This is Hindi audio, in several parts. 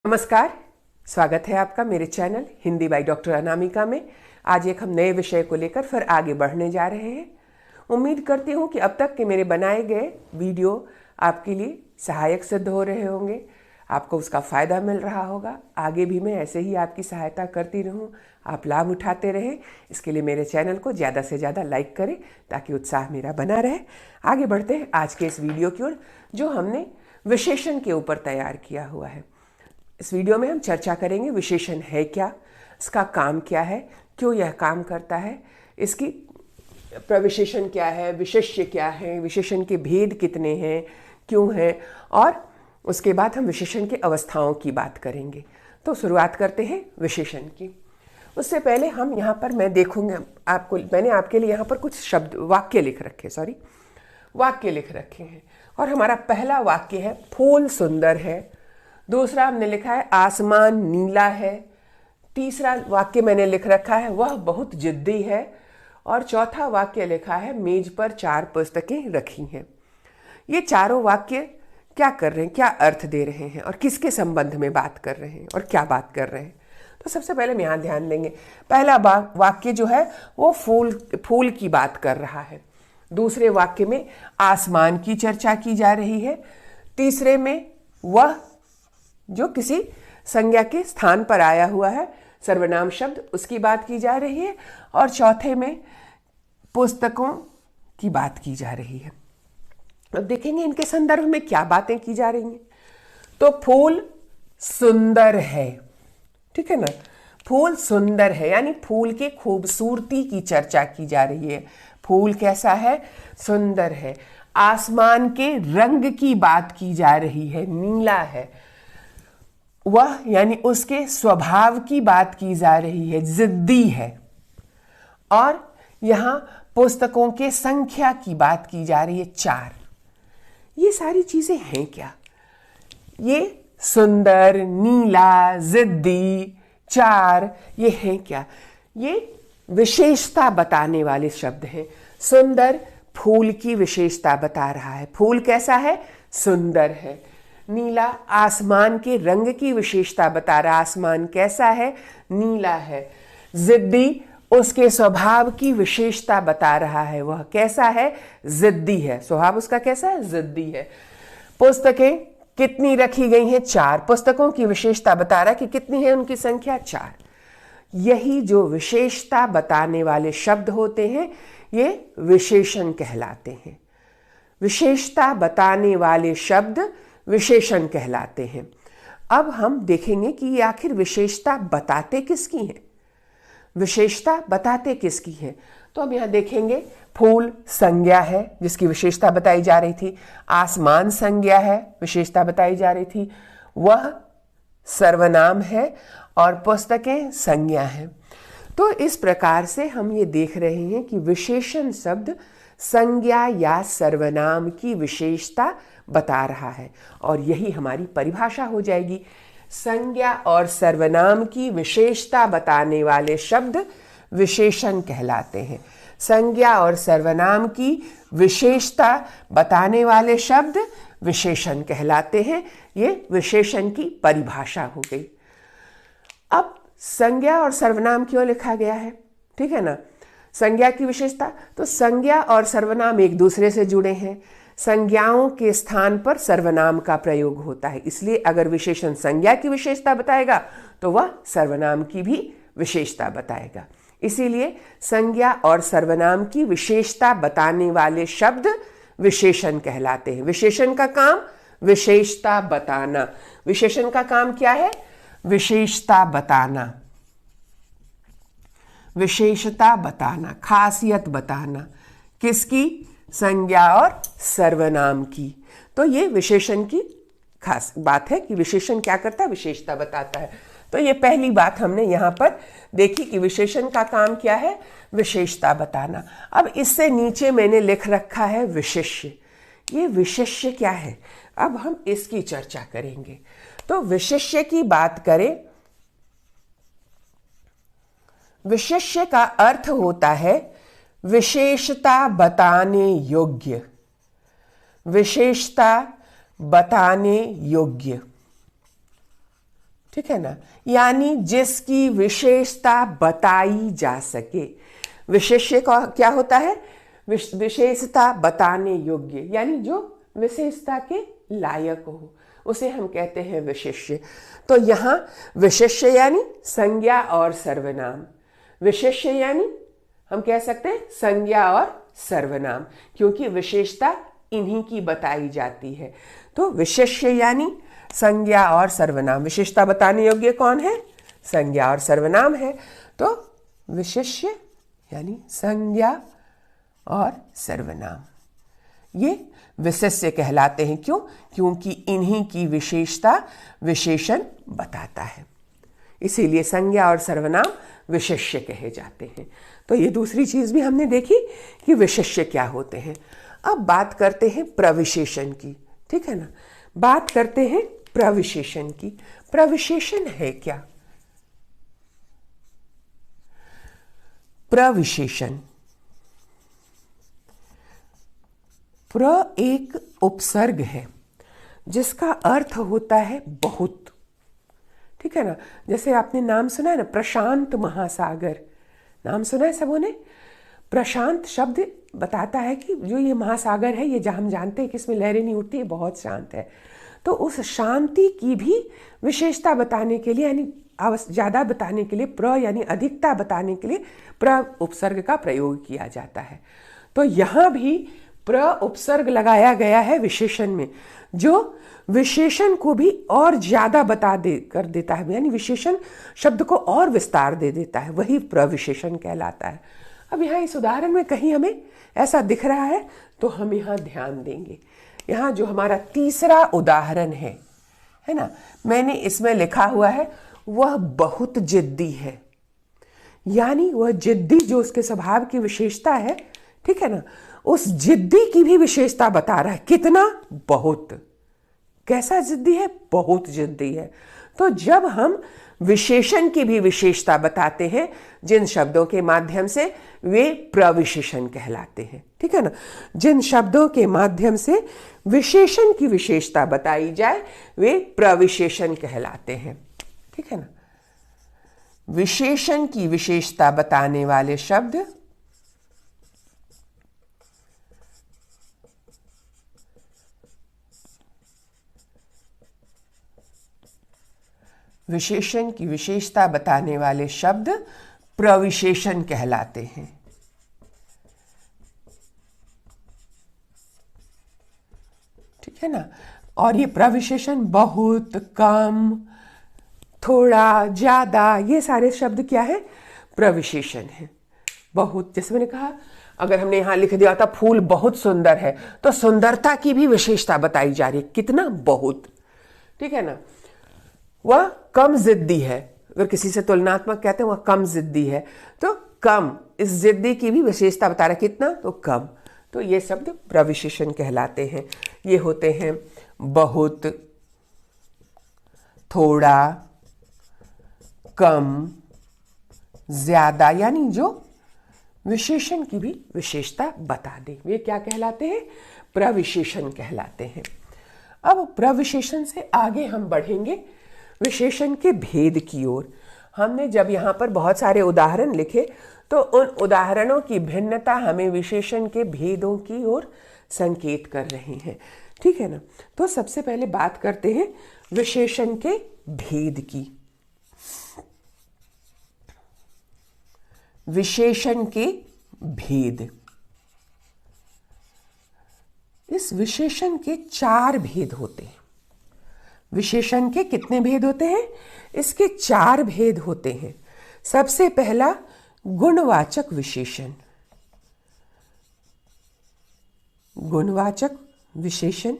नमस्कार, स्वागत है आपका मेरे channel Hindi by doctor Anamika में। आज एक हम नए विषय को लेकर फिर आगे बढ़ने जा रहे हैं। उम्मीद करती हूँ कि अब तक के मेरे बनाए गए वीडियो आपके लिए सहायक सिद्ध हो रहे होंगे, आपको उसका फ़ायदा मिल रहा होगा। आगे भी मैं ऐसे ही आपकी सहायता करती रहूँ, आप लाभ उठाते रहें। इसके लिए मेरे चैनल को ज़्यादा से ज़्यादा लाइक करें ताकि उत्साह मेरा बना रहे। आगे बढ़ते हैं आज के इस वीडियो की ओर, जो हमने विशेषण के ऊपर तैयार किया हुआ है। इस वीडियो में हम चर्चा करेंगे विशेषण है क्या, इसका काम क्या है, क्यों यह काम करता है, इसकी प्रविशेषण क्या है, विशेष्य क्या है, विशेषण के भेद कितने हैं, क्यों हैं, और उसके बाद हम विशेषण की अवस्थाओं की बात करेंगे। तो शुरुआत करते हैं विशेषण की। उससे पहले हम यहाँ पर मैंने आपके लिए यहाँ पर कुछ वाक्य लिख रखे हैं। और हमारा पहला वाक्य है फूल सुंदर है। दूसरा हमने लिखा है आसमान नीला है। तीसरा वाक्य मैंने लिख रखा है वह बहुत जिद्दी है। और चौथा वाक्य लिखा है मेज पर 4 पुस्तकें रखी हैं। ये चारों वाक्य क्या कर रहे हैं, क्या अर्थ दे रहे हैं और किसके संबंध में बात कर रहे हैं और क्या बात कर रहे हैं। तो सबसे पहले हम यहाँ ध्यान देंगे। पहला वाक्य जो है वो फूल की बात कर रहा है। दूसरे वाक्य में आसमान की चर्चा की जा रही है। तीसरे में वह जो किसी संज्ञा के स्थान पर आया हुआ है, सर्वनाम शब्द, उसकी बात की जा रही है। और चौथे में पुस्तकों की बात की जा रही है। अब देखेंगे इनके संदर्भ में क्या बातें की जा रही हैं। तो फूल सुंदर है, ठीक है ना। फूल सुंदर है यानी फूल की खूबसूरती की चर्चा की जा रही है। फूल कैसा है, सुंदर है। आसमान के रंग की बात की जा रही है, नीला है। वह यानी उसके स्वभाव की बात की जा रही है, जिद्दी है। और यहां पुस्तकों के संख्या की बात की जा रही है, 4। ये सारी चीजें हैं क्या? ये सुंदर, नीला, जिद्दी, 4, ये हैं क्या? ये विशेषता बताने वाले शब्द हैं। सुंदर फूल की विशेषता बता रहा है, फूल कैसा है, सुंदर है। नीला आसमान के रंग की विशेषता बता रहा है, आसमान कैसा है, नीला है। जिद्दी उसके स्वभाव की विशेषता बता रहा है, वह कैसा है, जिद्दी है। स्वभाव उसका कैसा है, जिद्दी है। पुस्तकें कितनी रखी गई हैं, 4। पुस्तकों की विशेषता बता रहा है कि कितनी है उनकी संख्या, 4। यही जो विशेषता बताने वाले शब्द होते हैं ये विशेषण कहलाते हैं। विशेषता बताने वाले शब्द विशेषण कहलाते हैं। अब हम देखेंगे कि ये आखिर विशेषता बताते किसकी है, विशेषता बताते किसकी है। तो हम यहाँ देखेंगे फूल संज्ञा है जिसकी विशेषता बताई जा रही थी। आसमान संज्ञा है, विशेषता बताई जा रही थी। वह सर्वनाम है और पुस्तकें संज्ञा है। तो इस प्रकार से हम ये देख रहे हैं कि विशेषण शब्द संज्ञा या सर्वनाम की विशेषता बता रहा है और यही हमारी परिभाषा हो जाएगी। संज्ञा और सर्वनाम की विशेषता बताने वाले शब्द विशेषण कहलाते हैं। संज्ञा और सर्वनाम की विशेषता बताने वाले शब्द विशेषण कहलाते हैं। ये विशेषण की परिभाषा हो गई। अब संज्ञा और सर्वनाम क्यों लिखा गया है, ठीक है ना। संज्ञा की विशेषता, तो संज्ञा और सर्वनाम एक दूसरे से जुड़े हैं। संज्ञाओं के स्थान पर सर्वनाम का प्रयोग होता है, इसलिए अगर विशेषण संज्ञा की विशेषता बताएगा तो वह सर्वनाम की भी विशेषता बताएगा। इसीलिए संज्ञा और सर्वनाम की विशेषता बताने वाले शब्द विशेषण कहलाते हैं। विशेषण का काम विशेषता बताना। विशेषण का काम क्या है, विशेषता बताना, विशेषता बताना, खासियत बताना। किसकी, संज्ञा और सर्वनाम की। तो ये विशेषण की खास बात है कि विशेषण क्या करता है, विशेषता बताता है। तो ये पहली बात हमने यहाँ पर देखी कि विशेषण का काम क्या है, विशेषता बताना। अब इससे नीचे मैंने लिख रखा है विशेष्य। ये विशेष्य क्या है, अब हम इसकी चर्चा करेंगे। तो विशेष्य की बात करें, विशेष्य का अर्थ होता है विशेषता बताने योग्य, विशेषता बताने योग्य। ठीक है ना, यानी जिसकी विशेषता बताई जा सके। विशेष्य का क्या होता है? विशेषता बताने योग्य, यानी जो विशेषता के लायक हो उसे हम कहते हैं विशेष्य। तो यहाँ विशेष्य यानी संज्ञा और सर्वनाम, विशेष्य यानी हम कह सकते हैं संज्ञा और सर्वनाम, क्योंकि विशेषता इन्हीं की बताई जाती है। तो विशेष्य यानी संज्ञा और सर्वनाम। विशेषता बताने योग्य कौन है? संज्ञा और सर्वनाम है। तो विशेष्य यानी संज्ञा और सर्वनाम, ये विशेष्य कहलाते हैं। क्यों? क्योंकि इन्हीं की विशेषता विशेषण बताता है, इसीलिए संज्ञा और सर्वनाम विशेष्य कहे जाते हैं। तो ये दूसरी चीज भी हमने देखी कि विशेष्य क्या होते हैं। अब बात करते हैं प्रविशेषण की, ठीक है ना। बात करते हैं प्रविशेषण की। प्रविशेषण है क्या? प्रविशेषण, प्र एक उपसर्ग है जिसका अर्थ होता है बहुत, ठीक है ना। जैसे आपने नाम सुना है ना, प्रशांत महासागर, नाम सुना है सबों ने। प्रशांत शब्द बताता है कि जो ये महासागर है, ये हम जानते हैं कि इसमें लहरें नहीं उठती, ये बहुत शांत है। तो उस शांति की भी विशेषता बताने के लिए, यानी ज़्यादा बताने के लिए, प्र यानी अधिकता बताने के लिए प्र उपसर्ग का प्रयोग किया जाता है। तो यहाँ भी प्र उपसर्ग लगाया गया है विशेषण में, जो विशेषण को भी और ज़्यादा कर देता है, यानी विशेषण शब्द को और विस्तार दे देता है, वही प्रविशेषण कहलाता है। अब यहाँ इस उदाहरण में कहीं हमें ऐसा दिख रहा है तो हम यहाँ ध्यान देंगे। यहाँ जो हमारा तीसरा उदाहरण है ना, मैंने इसमें लिखा हुआ है वह बहुत जिद्दी है, यानी वह जिद्दी जो उसके स्वभाव की विशेषता है, ठीक है ना, उस जिद्दी की भी विशेषता बता रहा है। कितना? बहुत। कैसा जिद्दी है? बहुत जिद्दी है। तो जब हम विशेषण की भी विशेषता बताते हैं जिन शब्दों के माध्यम से, वे प्रविशेषण कहलाते हैं, ठीक है ना। जिन शब्दों के माध्यम से विशेषण की विशेषता बताई जाए वे प्रविशेषण कहलाते हैं, ठीक है ना। विशेषण की विशेषता बताने वाले शब्द विशेषण की विशेषता बताने वाले शब्द प्रविशेषण कहलाते हैं, ठीक है ना। और ये प्रविशेषण बहुत, कम, थोड़ा, ज्यादा, ये सारे शब्द क्या है? प्रविशेषण है। बहुत, जैसे मैंने कहा, अगर हमने यहां लिख दिया था फूल बहुत सुंदर है, तो सुंदरता की भी विशेषता बताई जा रही है। कितना? बहुत, ठीक है ना। वह कम जिद्दी है, अगर किसी से तुलनात्मक कहते हैं वह कम जिद्दी है, तो कम, इस जिद्दी की भी विशेषता बता रहा है। कितना? तो कम। तो ये शब्द प्रविशेषण कहलाते हैं। ये होते हैं बहुत, थोड़ा, कम, ज्यादा, यानी जो विशेषण की भी विशेषता बता दे, वे क्या कहलाते हैं? प्रविशेषण कहलाते हैं। अब प्रविशेषण से आगे हम बढ़ेंगे विशेषण के भेद की ओर। हमने जब यहाँ पर बहुत सारे उदाहरण लिखे तो उन उदाहरणों की भिन्नता हमें विशेषण के भेदों की ओर संकेत कर रहे हैं, ठीक है ना। तो सबसे पहले बात करते हैं विशेषण के भेद की। विशेषण के भेद, इस विशेषण के 4 भेद होते हैं। विशेषण के कितने भेद होते हैं? इसके 4 भेद होते हैं। सबसे पहला गुणवाचक विशेषण, गुणवाचक विशेषण।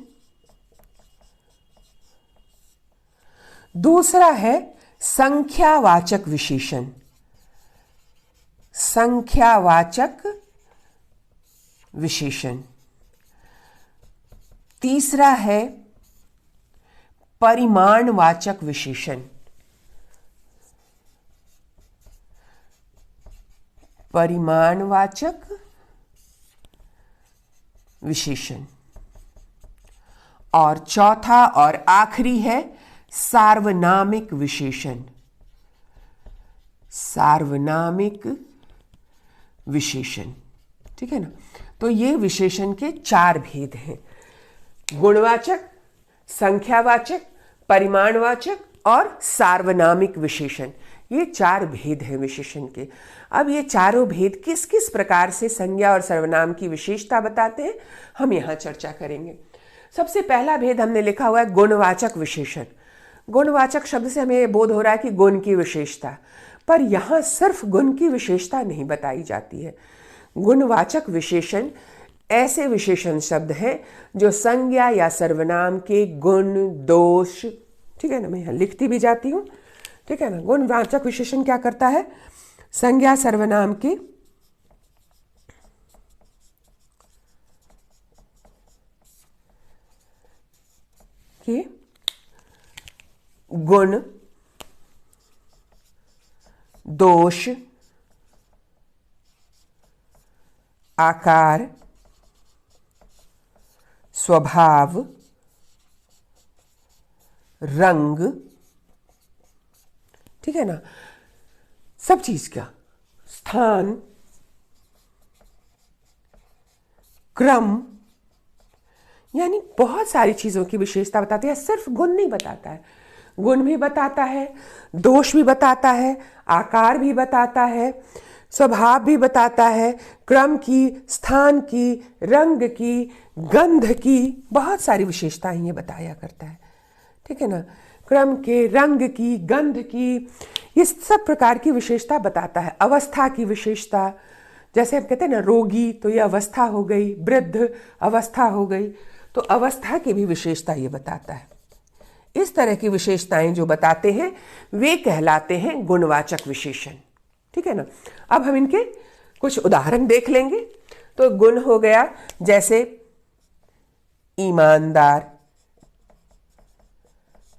दूसरा है संख्यावाचक विशेषण, संख्यावाचक विशेषण। तीसरा है परिमाणवाचक विशेषण, परिमाणवाचक विशेषण। और चौथा और आखिरी है सार्वनामिक विशेषण, सार्वनामिक विशेषण, ठीक है ना। तो ये विशेषण के 4 भेद हैं, गुणवाचक, संख्यावाचक, परिमाणवाचक और सार्वनामिक विशेषण। ये 4 भेद हैं विशेषण के। अब ये चारों भेद किस किस प्रकार से संज्ञा और सर्वनाम की विशेषता बताते हैं, हम यहाँ चर्चा करेंगे। सबसे पहला भेद हमने लिखा हुआ है गुणवाचक विशेषण। गुणवाचक शब्द से हमें बोध हो रहा है कि गुण की विशेषता, पर यहाँ सिर्फ गुण की विशेषता नहीं बताई जाती है। गुणवाचक विशेषण ऐसे विशेषण शब्द हैं जो संज्ञा या सर्वनाम के गुण, दोष, ठीक है ना, मैं यहाँ लिखती भी जाती हूँ, ठीक है ना। गुणवाचक विशेषण क्या करता है, संज्ञा सर्वनाम के गुण, दोष, आकार, स्वभाव, रंग, ठीक है ना, सब चीज का, स्थान, क्रम, यानी बहुत सारी चीजों की विशेषता बताती है। सिर्फ गुण नहीं बताता है, गुण भी बताता है, दोष भी बताता है, आकार भी बताता है, स्वभाव भी बताता है, क्रम की, स्थान की, रंग की, गंध की, बहुत सारी विशेषताएं ये बताया करता है, ठीक है ना। क्रम के, रंग की, गंध की, ये सब प्रकार की विशेषता बताता है। अवस्था की विशेषता, जैसे हम कहते हैं ना रोगी, तो ये अवस्था हो गई, वृद्ध अवस्था हो गई, तो अवस्था की भी विशेषता ये बताता है। इस तरह की विशेषताएं जो बताते हैं वे कहलाते हैं गुणवाचक विशेषण, ठीक है ना। अब हम इनके कुछ उदाहरण देख लेंगे। तो गुण हो गया जैसे ईमानदार,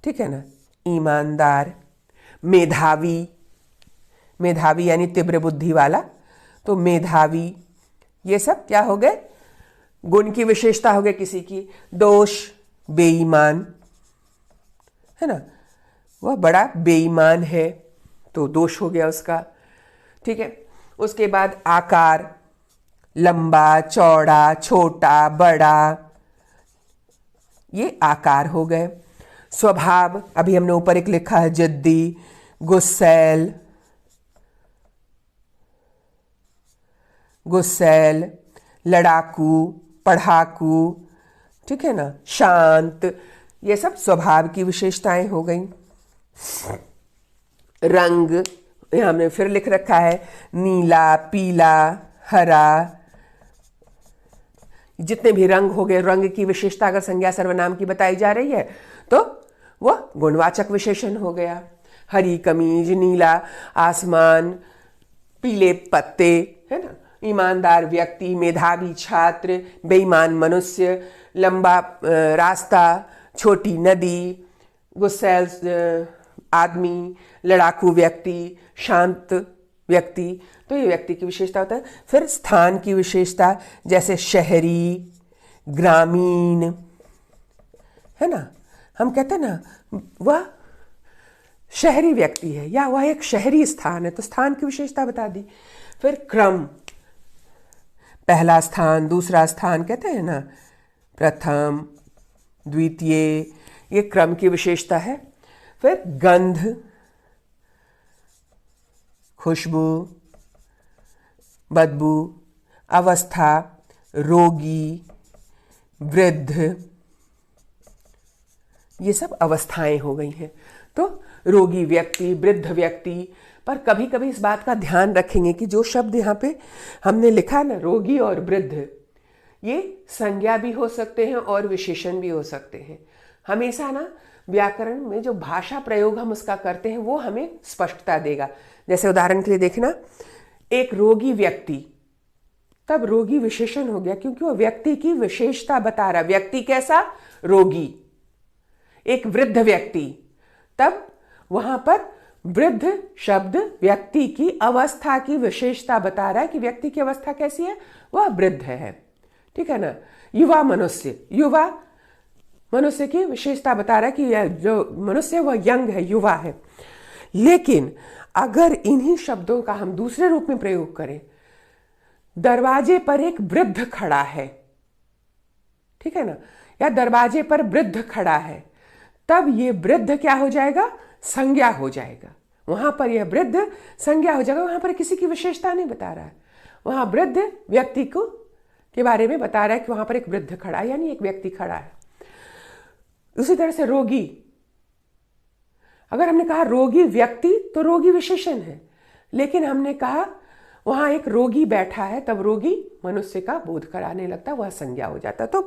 ठीक है ना, ईमानदार, मेधावी, मेधावी यानी तीव्र बुद्धि वाला, तो मेधावी, ये सब क्या हो गए, गुण की विशेषता हो गई किसी की। दोष, बेईमान, है ना, वह बड़ा बेईमान है, तो दोष हो गया उसका, ठीक है। उसके बाद आकार, लंबा, चौड़ा, छोटा, बड़ा, ये आकार हो गए। स्वभाव, अभी हमने ऊपर एक लिखा है जिद्दी, गुस्सैल, गुस्सैल, लड़ाकू, पढ़ाकू, ठीक है ना, शांत, ये सब स्वभाव की विशेषताएं हो गई। रंग, यहां हमने फिर लिख रखा है नीला, पीला, हरा, जितने भी रंग हो गए, रंग की विशेषता अगर संज्ञा सर्वनाम की बताई जा रही है तो वह गुणवाचक विशेषण हो गया। हरी कमीज, नीला आसमान, पीले पत्ते, है ना, ईमानदार व्यक्ति, मेधावी छात्र, बेईमान मनुष्य, लंबा रास्ता, छोटी नदी, गुस्सैल आदमी, लड़ाकू व्यक्ति, शांत व्यक्ति, तो ये व्यक्ति की विशेषता होता है। फिर स्थान की विशेषता, जैसे शहरी, ग्रामीण, है ना, हम कहते हैं ना वह शहरी व्यक्ति है या वह एक शहरी स्थान है, तो स्थान की विशेषता बता दी। फिर क्रम, पहला स्थान, दूसरा स्थान, कहते हैं ना, प्रथम, द्वितीय, ये क्रम की विशेषता है। फिर गंध, खुशबू, बदबू, अवस्था, रोगी, वृद्ध, ये सब अवस्थाएं हो गई हैं। तो रोगी व्यक्ति, वृद्ध व्यक्ति, पर कभी कभी इस बात का ध्यान रखेंगे कि जो शब्द यहाँ पे हमने लिखा ना, रोगी और वृद्ध, ये संज्ञा भी हो सकते हैं और विशेषण भी हो सकते हैं। हमेशा ना व्याकरण में जो भाषा प्रयोग हम उसका करते हैं वो हमें स्पष्टता देगा। जैसे उदाहरण के लिए देखना, एक रोगी व्यक्ति, तब रोगी विशेषण हो गया क्योंकि वो व्यक्ति की विशेषता बता रहा, व्यक्ति कैसा, रोगी। एक वृद्ध व्यक्ति, तब वहां पर वृद्ध शब्द व्यक्ति की अवस्था की विशेषता बता रहा है कि व्यक्ति की अवस्था कैसी है, वह वृद्ध है, ठीक है ना। युवा मनुष्य, युवा मनुष्य की विशेषता बता रहा है कि यह जो मनुष्य है वह यंग है, युवा है। लेकिन अगर इन्हीं शब्दों का हम दूसरे रूप में प्रयोग करें, दरवाजे पर एक वृद्ध खड़ा है, ठीक है ना, या दरवाजे पर वृद्ध खड़ा है, तब ये वृद्ध क्या हो जाएगा, संज्ञा हो जाएगा। वहां पर यह वृद्ध संज्ञा हो जाएगा, वहां पर किसी की विशेषता नहीं बता रहा है, वहां वृद्ध व्यक्ति को के बारे में बता रहा है कि वहां पर एक वृद्ध खड़ा है, यानी एक व्यक्ति खड़ा है। उसी तरह से रोगी, अगर हमने कहा रोगी व्यक्ति तो रोगी विशेषण है, लेकिन हमने कहा वहां एक रोगी बैठा है, तब रोगी मनुष्य का बोध कराने लगता, वह संज्ञा हो जाता। तो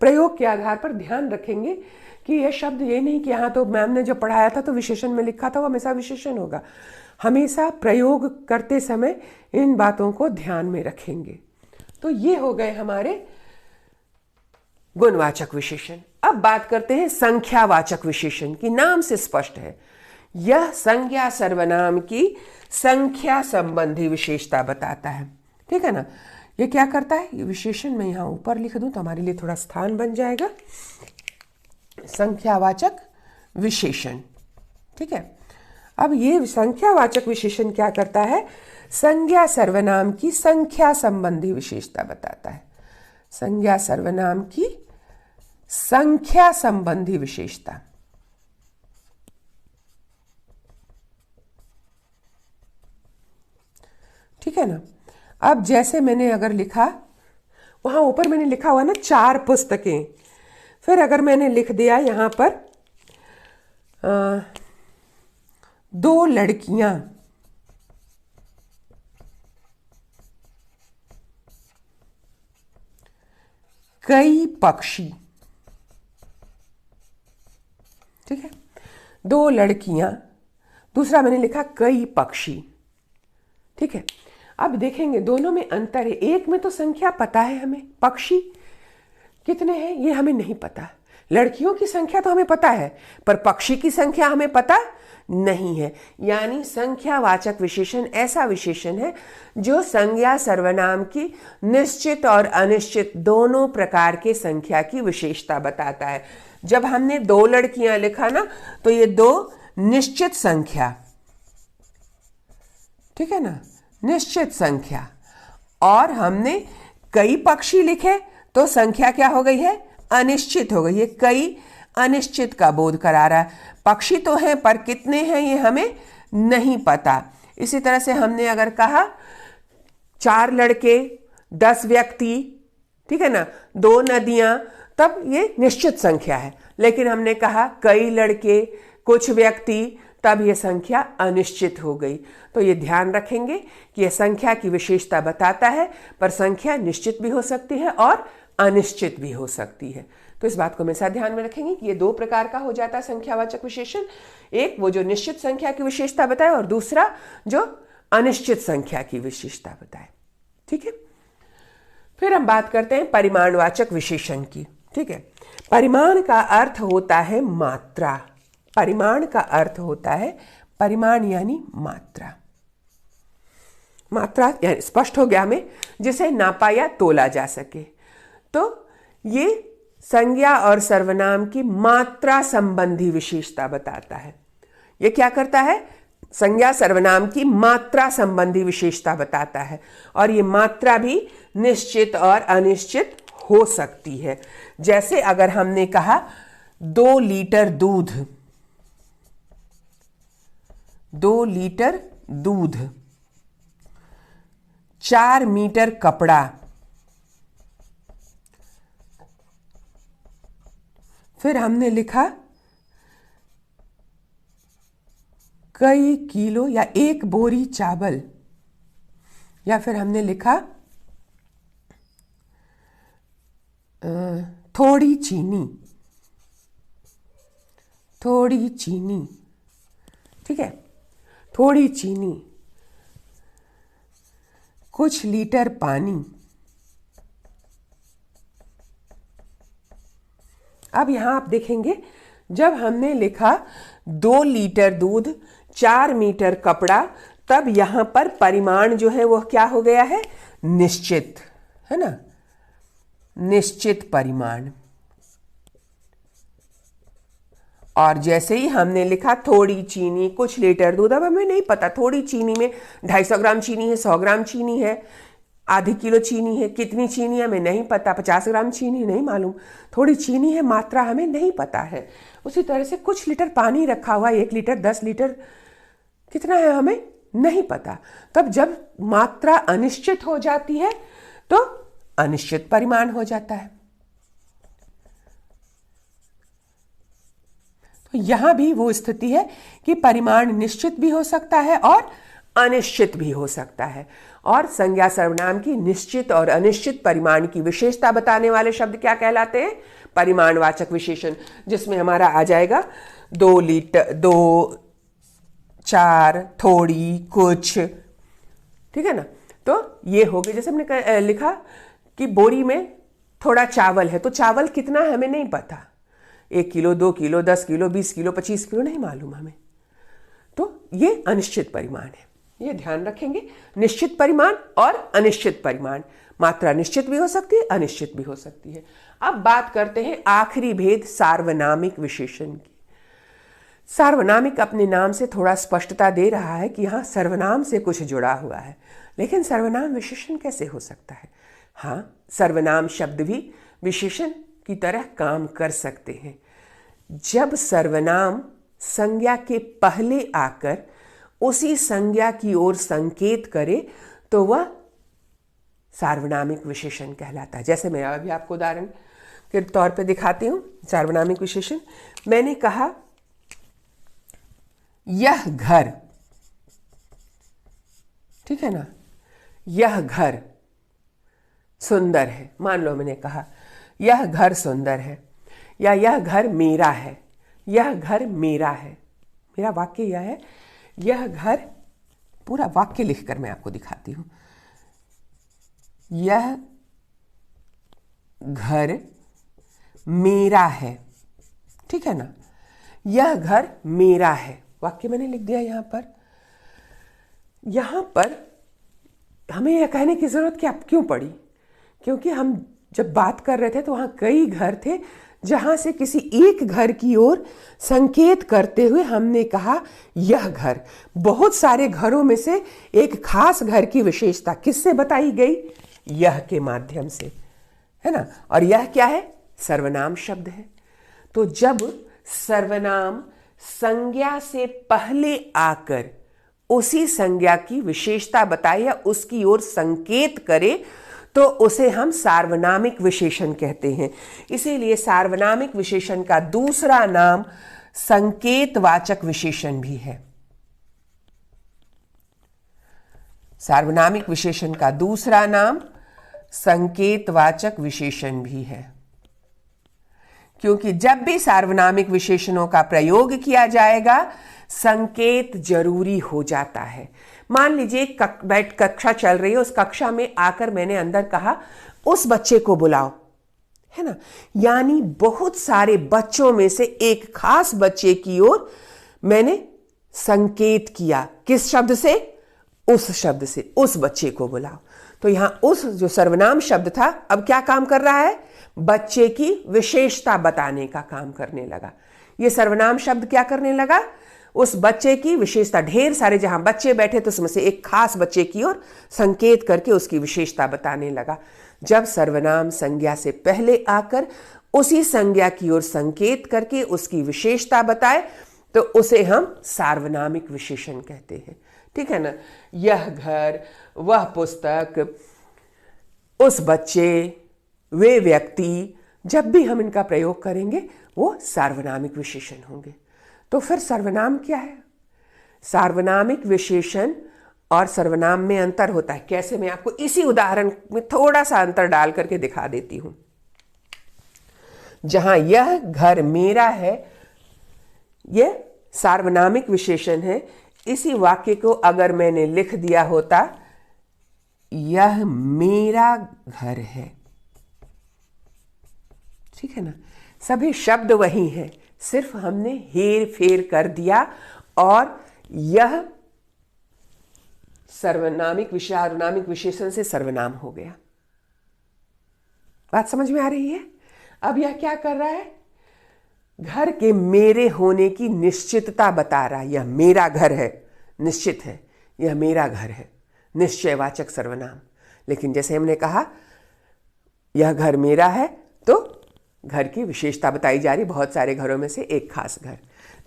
प्रयोग के आधार पर ध्यान रखेंगे कि यह शब्द ये नहीं कि यहाँ तो मैम ने जो पढ़ाया था तो विशेषण में लिखा था वो हमेशा विशेषण होगा। हमेशा प्रयोग करते समय इन बातों को ध्यान में रखेंगे। तो ये हो गए हमारे गुणवाचक विशेषण। अब बात करते हैं संख्यावाचक विशेषण की। नाम से स्पष्ट है, यह संज्ञा सर्वनाम की संख्या संबंधी विशेषता बताता है, ठीक है ना। ये क्या करता है, ये विशेषण मैं यहां ऊपर लिख दूं तो हमारे लिए थोड़ा स्थान बन जाएगा। संख्यावाचक विशेषण, ठीक है। अब ये संख्यावाचक विशेषण क्या करता है, संज्ञा सर्वनाम की संख्या संबंधी विशेषता बताता है। संज्ञा सर्वनाम की संख्या संबंधी विशेषता, ठीक है ना। अब जैसे मैंने अगर लिखा, वहां ऊपर मैंने लिखा हुआ ना 4 पुस्तकें, फिर अगर मैंने लिख दिया यहां पर 2 लड़कियां, कई पक्षी, ठीक है, 2 लड़कियां, दूसरा मैंने लिखा कई पक्षी, ठीक है। अब देखेंगे दोनों में अंतर है। एक में तो संख्या पता है हमें, पक्षी कितने हैं ये हमें नहीं पता। लड़कियों की संख्या तो हमें पता है, पर पक्षी की संख्या हमें पता नहीं है। यानी संख्यावाचक विशेषण ऐसा विशेषण है जो संज्ञा सर्वनाम की निश्चित और अनिश्चित दोनों प्रकार के संख्या की विशेषता बताता है। जब हमने 2 लड़कियां लिखा ना, तो ये 2 निश्चित संख्या, ठीक है ना, निश्चित संख्या, और हमने कई पक्षी लिखे तो संख्या क्या हो गई है, अनिश्चित हो गई है। कई अनिश्चित का बोध करा रहा है। पक्षी तो हैं पर कितने हैं ये हमें नहीं पता। इसी तरह से हमने अगर कहा 4 लड़के 10 व्यक्ति, ठीक है ना, 2 नदियां, तब ये निश्चित संख्या है। लेकिन हमने कहा कई लड़के कुछ व्यक्ति, तब यह संख्या अनिश्चित हो गई। तो ये ध्यान रखेंगे कि यह संख्या की विशेषता बताता है, पर संख्या निश्चित भी हो सकती है और अनिश्चित भी हो सकती है। तो इस बात को हमेशा ध्यान में रखेंगे कि ये 2 प्रकार का हो जाता है संख्यावाचक विशेषण। एक वो जो निश्चित संख्या की विशेषता बताए, और दूसरा जो अनिश्चित संख्या की विशेषता बताए, ठीक है। फिर हम बात करते हैं परिमाणवाचक विशेषण की, ठीक है। परिमाण का अर्थ होता है मात्रा। परिमाण का अर्थ होता है, परिमाण यानी मात्रा। मात्रा यानी स्पष्ट हो गया हमें, जिसे नापा या तोला जा सके। तो ये संज्ञा और सर्वनाम की मात्रा संबंधी विशेषता बताता है। ये क्या करता है, संज्ञा सर्वनाम की मात्रा संबंधी विशेषता बताता है। और ये मात्रा भी निश्चित और अनिश्चित हो सकती है। जैसे अगर हमने कहा 2 लीटर दूध, 2 लीटर दूध, 4 मीटर कपड़ा, फिर हमने लिखा कई किलो या 1 बोरी चावल, या फिर हमने लिखा थोड़ी चीनी, थोड़ी चीनी, ठीक है, थोड़ी चीनी, कुछ लीटर पानी। अब यहां आप देखेंगे, जब हमने लिखा 2 लीटर दूध, 4 मीटर कपड़ा, तब यहां पर परिमाण जो है वह क्या हो गया है, निश्चित, है ना, निश्चित परिमाण। और जैसे ही हमने लिखा थोड़ी चीनी कुछ लीटर दूध, अब हमें नहीं पता थोड़ी चीनी में 250 ग्राम चीनी है, 100 ग्राम चीनी है, आधी किलो चीनी है, कितनी चीनी है हमें नहीं पता, 50 ग्राम चीनी नहीं मालूम, थोड़ी चीनी है, मात्रा हमें नहीं पता है। उसी तरह से कुछ लीटर पानी रखा हुआ, 1 लीटर 10 लीटर कितना है हमें नहीं पता। तब जब मात्रा अनिश्चित हो जाती है तो अनिश्चित परिमाण हो जाता है। तो यहां भी वो स्थिति है कि परिमाण निश्चित भी हो सकता है और अनिश्चित भी हो सकता है। और संज्ञा सर्वनाम की निश्चित और अनिश्चित परिमाण की विशेषता बताने वाले शब्द क्या कहलाते हैं? परिमाणवाचक विशेषण, जिसमें हमारा आ जाएगा 2 लीटर, 2, 4, थोड़ी, कुछ, ठीक है ना। तो ये हो गए। जैसे हमने लिखा कि बोरी में थोड़ा चावल है, तो चावल कितना है हमें नहीं पता, 1 kilo, 2 kilo, 10 kilo, 20 kilo, 25 kilo नहीं मालूम हमें। तो ये अनिश्चित परिमाण है, ये ध्यान रखेंगे। निश्चित परिमाण और अनिश्चित परिमाण, मात्रा निश्चित भी हो सकती है, अनिश्चित भी हो सकती है। अब बात करते हैं आखिरी भेद सार्वनामिक विशेषण की। सार्वनामिक अपने नाम से थोड़ा स्पष्टता दे रहा है कि यहाँ सर्वनाम से कुछ जुड़ा हुआ है, लेकिन सर्वनाम विशेषण कैसे हो सकता है? हाँ, सर्वनाम शब्द भी विशेषण की तरह काम कर सकते हैं। जब सर्वनाम संज्ञा के पहले आकर उसी संज्ञा की ओर संकेत करे तो वह सार्वनामिक विशेषण कहलाता है। जैसे मैं अभी आपको उदाहरण के तौर पे दिखाती हूँ सार्वनामिक विशेषण। मैंने कहा यह घर, ठीक है ना, यह घर सुंदर है। मान लो मैंने कहा यह घर सुंदर है, या यह घर मेरा है, यह घर मेरा है। मेरा वाक्य यह है, यह घर, पूरा वाक्य लिखकर मैं आपको दिखाती हूं। यह घर मेरा है, ठीक है ना, यह घर मेरा है, वाक्य मैंने लिख दिया। यहां पर हमें यह कहने की जरूरत क्यों पड़ी? क्योंकि हम जब बात कर रहे थे तो वहां कई घर थे, जहां से किसी एक घर की ओर संकेत करते हुए हमने कहा यह घर। बहुत सारे घरों में से एक खास घर की विशेषता किससे बताई गई? यह के माध्यम से, है ना। और यह क्या है? सर्वनाम शब्द है। तो जब सर्वनाम संज्ञा से पहले आकर उसी संज्ञा की विशेषता बताए या उसकी ओर संकेत करे तो उसे हम सार्वनामिक विशेषण कहते हैं। इसीलिए सार्वनामिक विशेषण का दूसरा नाम संकेतवाचक विशेषण भी है। सार्वनामिक विशेषण का दूसरा नाम संकेतवाचक विशेषण भी है, क्योंकि जब भी सार्वनामिक विशेषणों का प्रयोग किया जाएगा संकेत जरूरी हो जाता है। मान लीजिए कक्षा चल रही है, उस कक्षा में आकर मैंने अंदर कहा उस बच्चे को बुलाओ, है ना, यानी बहुत सारे बच्चों में से एक खास बच्चे की ओर मैंने संकेत किया। किस शब्द से? उस शब्द से, उस बच्चे को बुलाओ। तो यहां उस जो सर्वनाम शब्द था अब क्या काम कर रहा है? बच्चे की विशेषता बताने का काम करने लगा। यह सर्वनाम शब्द क्या करने लगा? उस बच्चे की विशेषता, ढेर सारे जहां बच्चे बैठे तो उसमें से एक खास बच्चे की ओर संकेत करके उसकी विशेषता बताने लगा। जब सर्वनाम संज्ञा से पहले आकर उसी संज्ञा की ओर संकेत करके उसकी विशेषता बताए तो उसे हम सार्वनामिक विशेषण कहते हैं, ठीक है ना। यह घर, वह पुस्तक, उस बच्चे, वे व्यक्ति, जब भी हम इनका प्रयोग करेंगे वो सार्वनामिक विशेषण होंगे। तो फिर सर्वनाम क्या है? सार्वनामिक विशेषण और सर्वनाम में अंतर होता है। कैसे? मैं आपको इसी उदाहरण में थोड़ा सा अंतर डाल करके दिखा देती हूं। जहां यह घर मेरा है, यह सार्वनामिक विशेषण है। इसी वाक्य को अगर मैंने लिख दिया होता यह मेरा घर है, ठीक है ना, सभी शब्द वही हैं, सिर्फ हमने हेर फेर कर दिया और यह सार्वनामिक विशेषण से सर्वनाम हो गया। बात समझ में आ रही है? अब यह क्या कर रहा है? घर के मेरे होने की निश्चितता बता रहा है। यह मेरा घर है, निश्चित है, यह मेरा घर है, निश्चयवाचक सर्वनाम। लेकिन जैसे हमने कहा यह घर मेरा है, तो घर की विशेषता बताई जा रही, बहुत सारे घरों में से एक खास घर।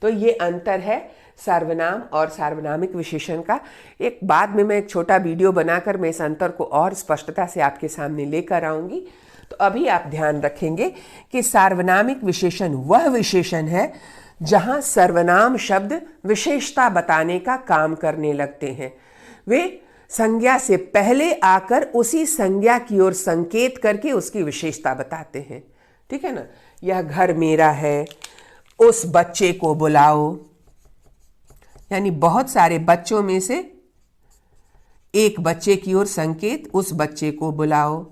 तो ये अंतर है सार्वनाम और सार्वनामिक विशेषण का। एक बाद में मैं एक छोटा वीडियो बनाकर मैं इस अंतर को और स्पष्टता से आपके सामने लेकर आऊंगी। तो अभी आप ध्यान रखेंगे कि सार्वनामिक विशेषण वह विशेषण है जहां सर्वनाम शब्द विशेषता बताने का काम करने लगते हैं। वे संज्ञा से पहले आकर उसी संज्ञा की ओर संकेत करके उसकी विशेषता बताते हैं। ठीक है ना। यह घर मेरा है, उस बच्चे को बुलाओ, यानी बहुत सारे बच्चों में से एक बच्चे की ओर संकेत, उस बच्चे को बुलाओ।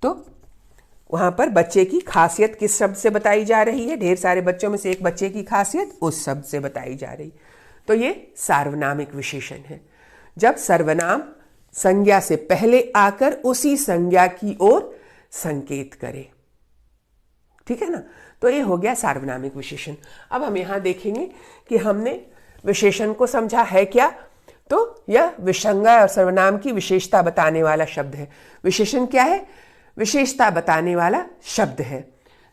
तो वहां पर बच्चे की खासियत किस शब्द से बताई जा रही है? ढेर सारे बच्चों में से एक बच्चे की खासियत उस शब्द से बताई जा रही। तो ये सार्वनामिक विशेषण है, जब सर्वनाम संज्ञा से पहले आकर उसी संज्ञा की ओर संकेत करे। ठीक है ना। तो ये हो गया सार्वनामिक विशेषण। अब हम यहां देखेंगे कि हमने विशेषण को समझा है क्या। तो यह विसंज्ञा और सर्वनाम की विशेषता बताने वाला शब्द है। विशेषण क्या है? विशेषता बताने वाला शब्द है,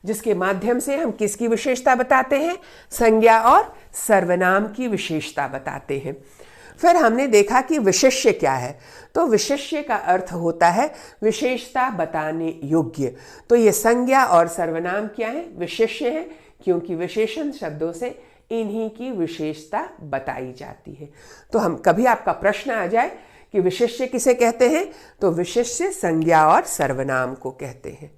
जिसके माध्यम से हम किसकी विशेषता बताते हैं? संज्ञा और सर्वनाम की विशेषता बताते हैं। फिर हमने देखा कि विशेष्य क्या है। तो विशेष्य का अर्थ होता है विशेषता बताने योग्य। तो ये संज्ञा और सर्वनाम क्या है? विशेष्य है, क्योंकि विशेषण शब्दों से इन्हीं की विशेषता बताई जाती है। तो हम कभी आपका प्रश्न आ जाए कि विशेष्य किसे कहते हैं, तो विशेष्य संज्ञा और सर्वनाम को कहते हैं।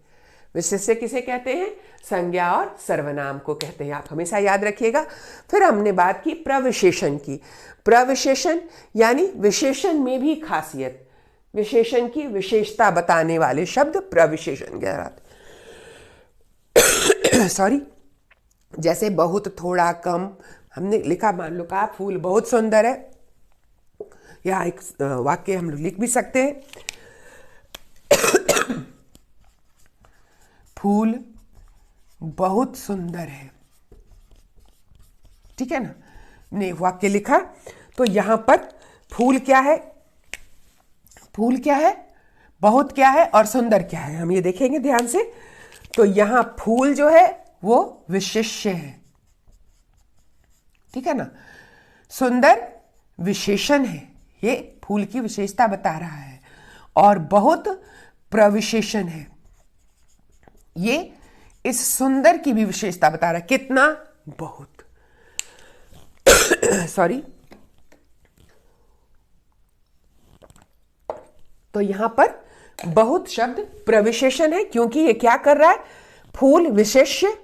विशेष्य किसे कहते हैं? संज्ञा और सर्वनाम को कहते हैं। आप हमेशा याद रखिएगा। फिर हमने बात की प्रविशेषण की। प्रविशेषण यानी विशेषण में भी खासियत, विशेषण की विशेषता बताने वाले शब्द प्रविशेषण कहलाते। सॉरी, जैसे बहुत, थोड़ा, कम। हमने लिखा, मान लो कहा फूल बहुत सुंदर है, या एक वाक्य हम लोग लिख भी सकते हैं, फूल बहुत सुंदर है। ठीक है ना। हमने एक वाक्य लिखा, तो यहां पर फूल क्या है, फूल क्या है, बहुत क्या है और सुंदर क्या है, हम ये देखेंगे ध्यान से। तो यहां फूल जो है वो विशेष्य है। ठीक है ना। सुंदर विशेषण है, ये फूल की विशेषता बता रहा है। और बहुत प्रविशेषण है, ये इस सुंदर की भी विशेषता बता रहा है। कितना? बहुत। सॉरी। तो यहां पर बहुत शब्द प्रविशेषण है, क्योंकि ये क्या कर रहा है? फूल विशेष्य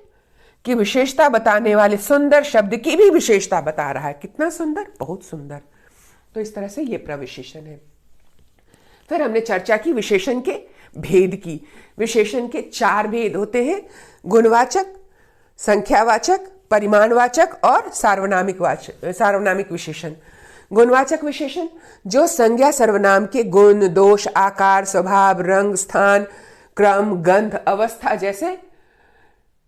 की विशेषता बताने वाले सुंदर शब्द की भी विशेषता बता रहा है। कितना सुंदर? बहुत सुंदर। तो इस तरह से ये प्रविशेषण है। फिर हमने चर्चा की विशेषण के भेद की। विशेषण के 4 भेद होते हैं: गुणवाचक, संख्यावाचक, परिमाणवाचक और सार्वनामिक विशेषण। गुणवाचक विशेषण जो संज्ञा सर्वनाम के गुण, दोष, आकार, स्वभाव, रंग, स्थान, क्रम, गंध, अवस्था जैसे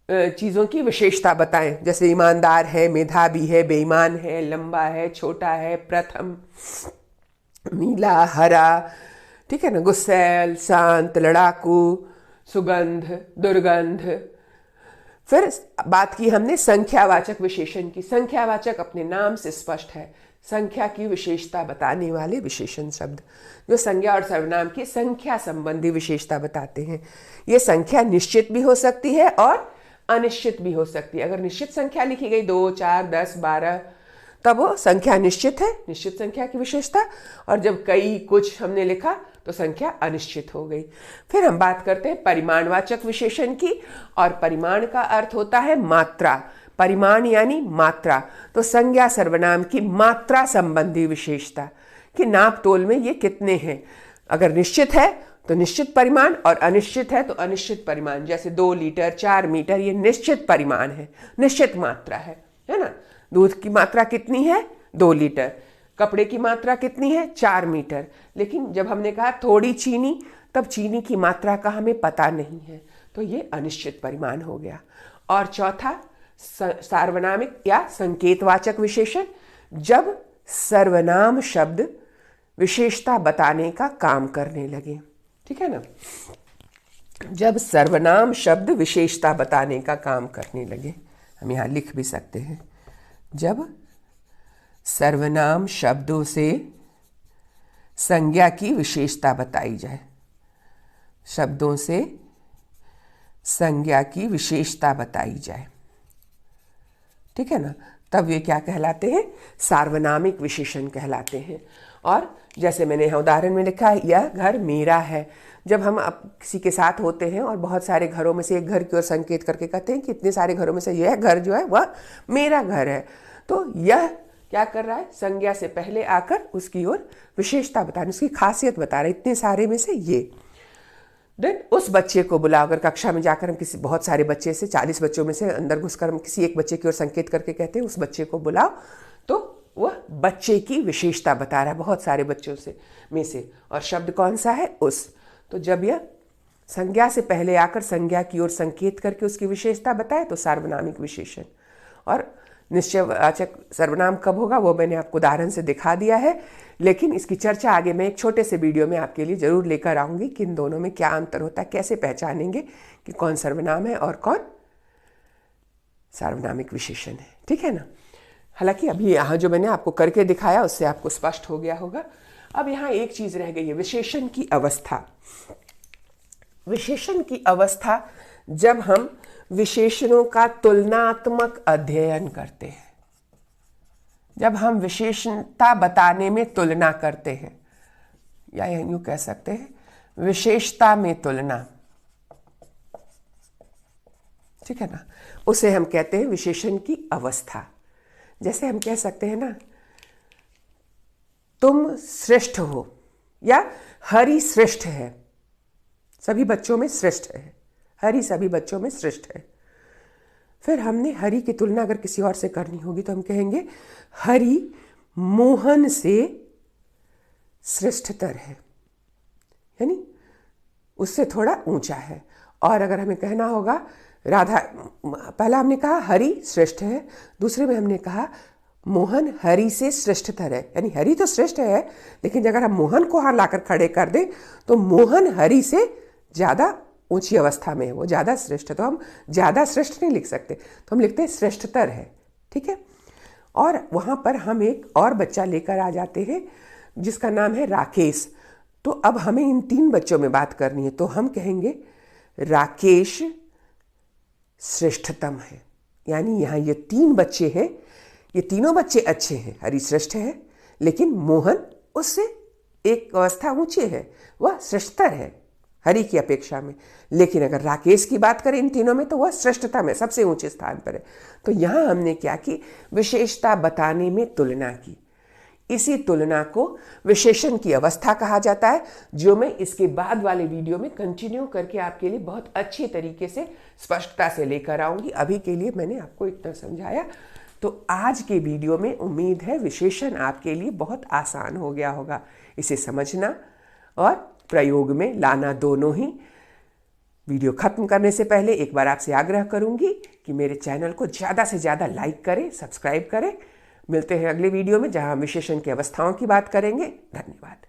चीजों की विशेषता बताएं। जैसे ईमानदार है, मेधावी है, बेईमान है, लंबा है, छोटा है, प्रथम, नीला, हरा। ठीक है ना। गुस्सैल, शांत, लड़ाकू, सुगंध, दुर्गंध। फिर बात की हमने संख्यावाचक विशेषण की। संख्यावाचक अपने नाम से स्पष्ट है, संख्या की विशेषता बताने वाले विशेषण शब्द जो संज्ञा और सर्वनाम की संख्या संबंधी विशेषता बताते हैं। ये संख्या निश्चित भी हो सकती है और अनिश्चित भी हो सकती है। अगर निश्चित संख्या लिखी गई 2, 4, 10, 12, तब वो संख्या निश्चित है, निश्चित संख्या की विशेषता। और जब कई, कुछ हमने लिखा तो संख्या अनिश्चित हो गई। फिर हम बात करते हैं परिमाणवाचक विशेषण की। और परिमाण का अर्थ होता है मात्रा। परिमाण यानी मात्रा। तो संज्ञा सर्वनाम की मात्रा संबंधी विशेषता कि नाप तोल में ये कितने हैं। अगर निश्चित है तो निश्चित परिमाण, और अनिश्चित है तो अनिश्चित परिमाण। जैसे 2 लीटर, 4 मीटर, ये निश्चित परिमाण है, निश्चित मात्रा है ना। दूध की मात्रा कितनी है? 2 लीटर। कपड़े की मात्रा कितनी है? 4 मीटर। लेकिन जब हमने कहा थोड़ी चीनी, तब चीनी की मात्रा का हमें पता नहीं है, तो ये अनिश्चित परिमाण हो गया। और चौथा सार्वनामिक या संकेतवाचक विशेषण जब सर्वनाम शब्द विशेषता बताने का काम करने लगे। ठीक है ना, जब सर्वनाम शब्द विशेषता बताने का काम करने लगे। हम यहाँ लिख भी सकते हैं, जब सर्वनाम शब्दों से संज्ञा की विशेषता बताई जाए, शब्दों से संज्ञा की विशेषता बताई जाए। ठीक है ना, तब ये क्या कहलाते हैं? सार्वनामिक विशेषण कहलाते हैं। और जैसे मैंने यहाँ उदाहरण में लिखा है, यह घर मेरा है। जब हम अब किसी के साथ होते हैं और बहुत सारे घरों में से एक घर की ओर संकेत करके कहते हैं कि इतने सारे घरों में से यह घर जो है वह मेरा घर है, तो यह क्या कर रहा है? संज्ञा से पहले आकर उसकी ओर विशेषता बता रही, उसकी खासियत बता रहा है, इतने सारे में से ये। देन उस बच्चे को बुलाओ, अगर कक्षा में जाकर हम किसी बहुत सारे बच्चे से 40 बच्चों में से अंदर घुसकर हम किसी एक बच्चे की ओर संकेत करके कहते हैं उस बच्चे को बुलाओ, तो वह बच्चे की विशेषता बता रहा है बहुत सारे बच्चों से में से। और शब्द कौन सा है? उस। तो जब यह संज्ञा से पहले आकर संज्ञा की ओर संकेत करके उसकी विशेषता बताए तो सार्वनामिक विशेषण। और निश्चयवाचक सर्वनाम कब होगा वो मैंने आपको उदाहरण से दिखा दिया है, लेकिन इसकी चर्चा आगे मैं एक छोटे से वीडियो में आपके लिए जरूर लेकर आऊंगी कि इन दोनों में क्या अंतर होता है, कैसे पहचानेंगे कि कौन सर्वनाम है और कौन सार्वनामिक विशेषण है। ठीक है ना। हालांकि अभी यहाँ जो मैंने आपको करके दिखाया उससे आपको स्पष्ट हो गया होगा। अब यहाँ एक चीज रह गई है, विशेषण की अवस्था। विशेषण की अवस्था जब हम विशेषणों का तुलनात्मक अध्ययन करते हैं, जब हम विशेषता बताने में तुलना करते हैं, या यूं कह सकते हैं विशेषता में तुलना, ठीक है ना, उसे हम कहते हैं विशेषण की अवस्था। जैसे हम कह सकते हैं ना, तुम श्रेष्ठ हो या हरि श्रेष्ठ है, सभी बच्चों में श्रेष्ठ है, हरि सभी बच्चों में श्रेष्ठ है। फिर हमने हरि की तुलना अगर किसी और से करनी होगी तो हम कहेंगे हरि मोहन से श्रेष्ठतर है, यानी उससे थोड़ा ऊंचा है। और अगर हमें कहना होगा राधा, पहला हमने कहा हरि श्रेष्ठ है, दूसरे में हमने कहा मोहन हरि से श्रेष्ठतर है, यानी हरि तो श्रेष्ठ है लेकिन अगर हम मोहन को हाथ लाकर खड़े कर दें तो मोहन हरि से ज्यादा ऊंची अवस्था में है, वो ज्यादा श्रेष्ठ है। तो हम ज्यादा श्रेष्ठ नहीं लिख सकते, तो हम लिखते हैं श्रेष्ठतर है। ठीक है। और वहां पर हम एक और बच्चा लेकर आ जाते हैं जिसका नाम है राकेश। तो अब हमें इन तीन बच्चों में बात करनी है, तो हम कहेंगे राकेश श्रेष्ठतम है। यानी यहाँ ये तीन बच्चे हैं, ये तीनों बच्चे अच्छे हैं, हरि श्रेष्ठ है लेकिन मोहन उससे एक अवस्था ऊंचे है, वह श्रेष्ठतर है हरि की अपेक्षा में। लेकिन अगर राकेश की बात करें इन तीनों में तो वह श्रेष्ठता में सबसे ऊंचे स्थान पर है। तो यहां हमने क्या की? विशेषता बताने में तुलना की। इसी तुलना को विशेषण की अवस्था कहा जाता है, जो मैं इसके बाद वाले वीडियो में कंटिन्यू करके आपके लिए बहुत अच्छे तरीके से स्पष्टता से लेकर आऊंगी। अभी के लिए मैंने आपको इतना समझाया। तो आज के वीडियो में उम्मीद है विशेषण आपके लिए बहुत आसान हो गया होगा, इसे समझना और प्रयोग में लाना दोनों ही। वीडियो खत्म करने से पहले एक बार आपसे आग्रह करूंगी कि मेरे चैनल को ज़्यादा से ज़्यादा लाइक करें, सब्सक्राइब करें। मिलते हैं अगले वीडियो में जहां हम विशेषण की अवस्थाओं की बात करेंगे। धन्यवाद।